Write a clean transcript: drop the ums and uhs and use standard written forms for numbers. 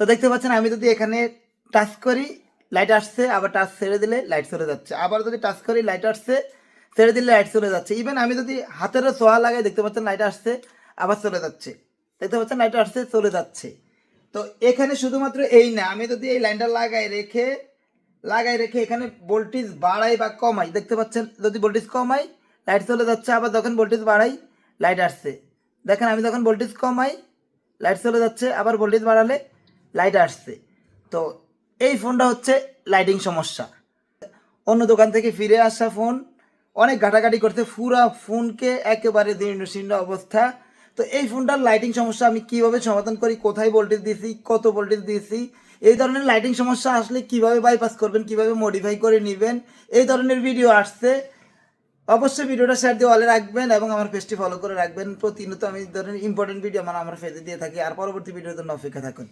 তো দেখতে পাচ্ছেন আমি যদি এখানে টাচ করি লাইট আসছে, আবার টাচ ছেড়ে দিলে লাইট চলে যাচ্ছে, আবার যদি টাচ করি লাইট আসছে, ছেড়ে দিলে লাইট চলে যাচ্ছে। ইভেন আমি যদি হাতেরও ছোঁয়া লাগাই দেখতে পাচ্ছেন লাইট আসছে আবার চলে যাচ্ছে, দেখতে পাচ্ছেন লাইট আসছে চলে যাচ্ছে। তো এখানে শুধুমাত্র এই না, আমি যদি এই লাইনটা লাগাই রেখে এখানে ভোল্টেজ বাড়াই বা কমাই, দেখতে পাচ্ছেন যদি ভোল্টেজ কমাই লাইট চলে যাচ্ছে, আবার যখন ভোল্টেজ বাড়াই লাইট আসছে। দেখেন আমি যখন ভোল্টেজ কমাই লাইট চলে যাচ্ছে, আবার ভোল্টেজ বাড়ালে লাইট আসছে। তো এই ফোনটা হচ্ছে লাইটিং সমস্যা। অন্য দোকান থেকে ফিরে আসা ফোন, অনেক ঘাটাঘাটি করতে পুরা ফোনকে একেবারে জীর্ণ শীর্ণ অবস্থা। তো এই ফোনটার লাইটিং সমস্যা আমি কিভাবে সমাধান করি, কোথায় ভোল্টেজ দিয়েছি, কত ভোল্টেজ দিয়েছি, এই ধরনের লাইটিং সমস্যা আসলে কিভাবে বাইপাস করবেন, কিভাবে মডিফাই করে নেবেন, এই ধরনের ভিডিও আসছে। অবশ্যই ভিডিওটা শেয়ার দিয়ে অলে রাখবেন এবং আমার পেজটি ফলো করে রাখবেন। প্রতিনিয়ত আমি এই ধরনের ইম্পর্টেন্ট ভিডিও আমার পেজে দিয়ে থাকি। আর পরবর্তী ভিডিওর জন্য অপেক্ষা থাকুন।